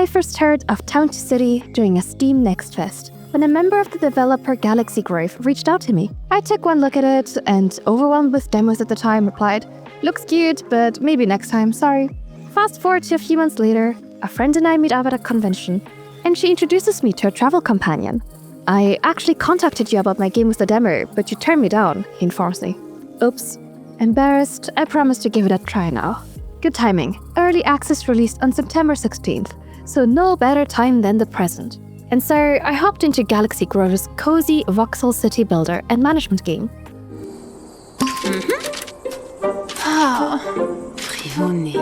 first heard of Town to City during a Steam Next Fest, when a member of the developer Galaxy Grove reached out to me. I took one look at it and, overwhelmed with demos at the time, replied, "Looks cute, but maybe next time, sorry." Fast forward to a few months later, a friend and I meet up at a convention, and she introduces me to a travel companion. "I actually contacted you about my game with the demo, but you turned me down," he informs me. Oops. Embarrassed, I promised to give it a try now. Good timing. Early access released on September 16th, so no better time than the present. And so I hopped into Galaxy Grove's cozy voxel city builder and management game. Ah, Rivone.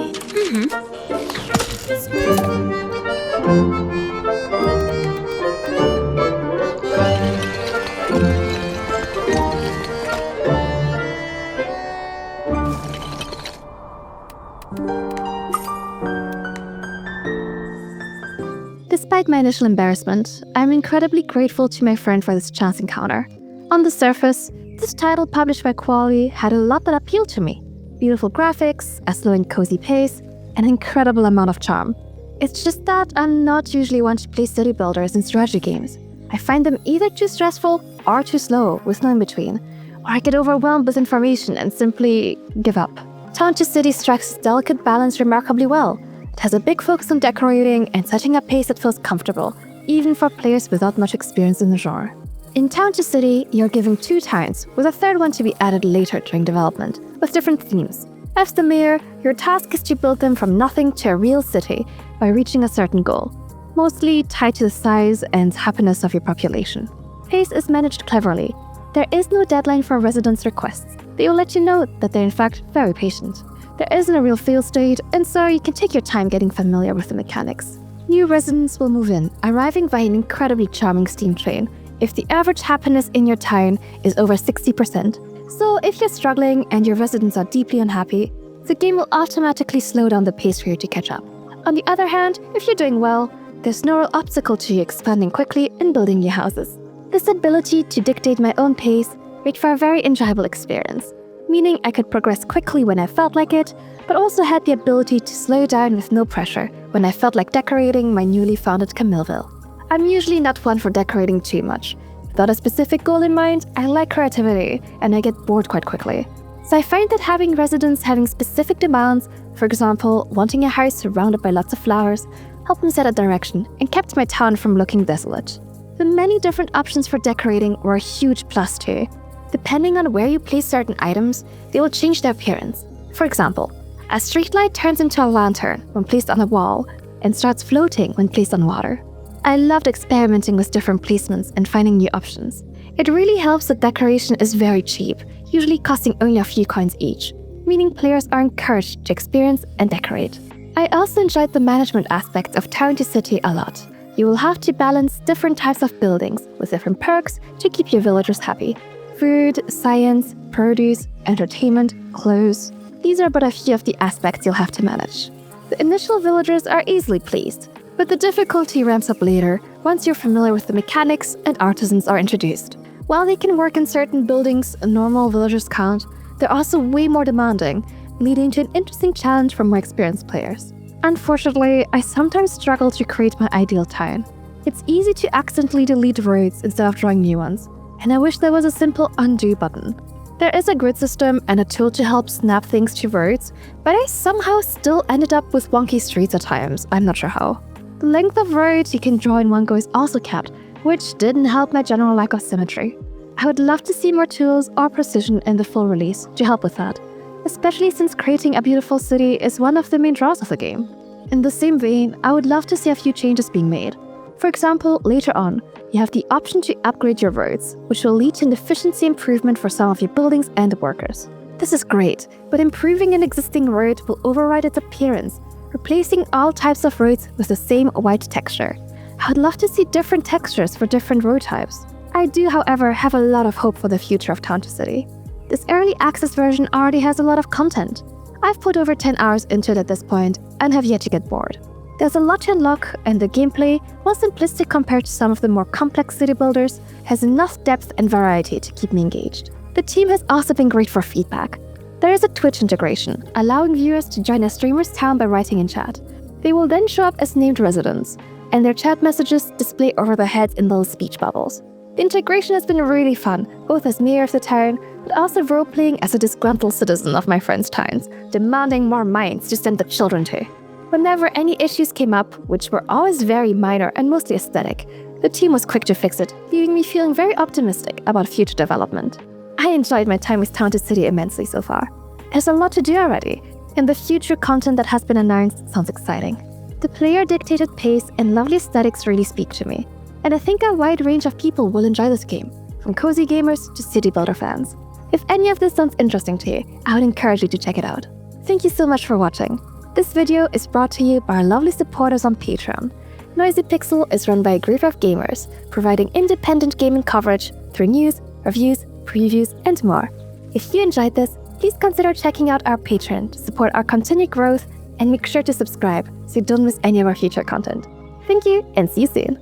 Despite my initial embarrassment, I'm incredibly grateful to my friend for this chance encounter. On the surface, this title published by Quali had a lot that appealed to me. Beautiful graphics, a slow and cozy pace, an incredible amount of charm. It's just that I'm not usually one to play city builders and strategy games. I find them either too stressful or too slow, with no in between, or I get overwhelmed with information and simply give up. Town to City strikes this delicate balance remarkably well. It has a big focus on decorating and setting a pace that feels comfortable, even for players without much experience in the genre. In Town to City, you're given 2 towns, with a third one to be added later during development, with different themes. As the mayor, your task is to build them from nothing to a real city by reaching a certain goal, mostly tied to the size and happiness of your population. Pace is managed cleverly. There is no deadline for residents' requests. They will let you know that they're in fact very patient. There isn't a real fail state, and so you can take your time getting familiar with the mechanics. New residents will move in, arriving via an incredibly charming steam train, if the average happiness in your town is over 60%. So if you're struggling and your residents are deeply unhappy, the game will automatically slow down the pace for you to catch up. On the other hand, if you're doing well, there's no real obstacle to you expanding quickly and building new houses. This ability to dictate my own pace made for a very enjoyable experience, meaning I could progress quickly when I felt like it, but also had the ability to slow down with no pressure when I felt like decorating my newly founded Camilleville. I'm usually not one for decorating too much. Without a specific goal in mind, I like creativity, and I get bored quite quickly. So I find that having residents having specific demands, for example, wanting a house surrounded by lots of flowers, helped me set a direction and kept my town from looking desolate. The many different options for decorating were a huge plus too. Depending on where you place certain items, they will change their appearance. For example, a streetlight turns into a lantern when placed on a wall and starts floating when placed on water. I loved experimenting with different placements and finding new options. It really helps that decoration is very cheap, usually costing only a few coins each, meaning players are encouraged to experience and decorate. I also enjoyed the management aspect of Town to City a lot. You will have to balance different types of buildings with different perks to keep your villagers happy. Food, science, produce, entertainment, clothes. These are but a few of the aspects you'll have to manage. The initial villagers are easily pleased, but the difficulty ramps up later once you're familiar with the mechanics and artisans are introduced. While they can work in certain buildings normal villagers can't, they're also way more demanding, leading to an interesting challenge for more experienced players. Unfortunately, I sometimes struggle to create my ideal town. It's easy to accidentally delete roads instead of drawing new ones, and I wish there was a simple undo button. There is a grid system and a tool to help snap things to roads, but I somehow still ended up with wonky streets at times, I'm not sure how. The length of roads you can draw in one go is also capped, which didn't help my general lack of symmetry. I would love to see more tools or precision in the full release to help with that, especially since creating a beautiful city is one of the main draws of the game. In the same vein, I would love to see a few changes being made. For example, later on, you have the option to upgrade your roads, which will lead to an efficiency improvement for some of your buildings and workers. This is great, but improving an existing road will override its appearance, replacing all types of roads with the same white texture. I would love to see different textures for different road types. I do, however, have a lot of hope for the future of Town to City. This early access version already has a lot of content. I've put over 10 hours into it at this point and have yet to get bored. There's a lot to unlock, and the gameplay, while simplistic compared to some of the more complex city builders, has enough depth and variety to keep me engaged. The team has also been great for feedback. There is a Twitch integration, allowing viewers to join a streamer's town by writing in chat. They will then show up as named residents, and their chat messages display over their heads in little speech bubbles. The integration has been really fun, both as mayor of the town, but also role-playing as a disgruntled citizen of my friend's towns, demanding more mines to send the children to. Whenever any issues came up, which were always very minor and mostly aesthetic, the team was quick to fix it, leaving me feeling very optimistic about future development. I enjoyed my time with Town to City immensely so far. There's a lot to do already, and the future content that has been announced sounds exciting. The player-dictated pace and lovely aesthetics really speak to me, and I think a wide range of people will enjoy this game, from cozy gamers to city builder fans. If any of this sounds interesting to you, I would encourage you to check it out. Thank you so much for watching. This video is brought to you by our lovely supporters on Patreon. Noisy Pixel is run by a group of gamers, providing independent gaming coverage through news, reviews, previews, and more. If you enjoyed this, please consider checking out our Patreon to support our continued growth, and make sure to subscribe so you don't miss any of our future content. Thank you, and see you soon!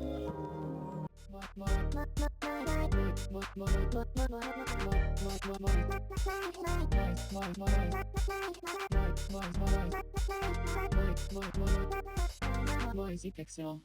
Noisy Pixel.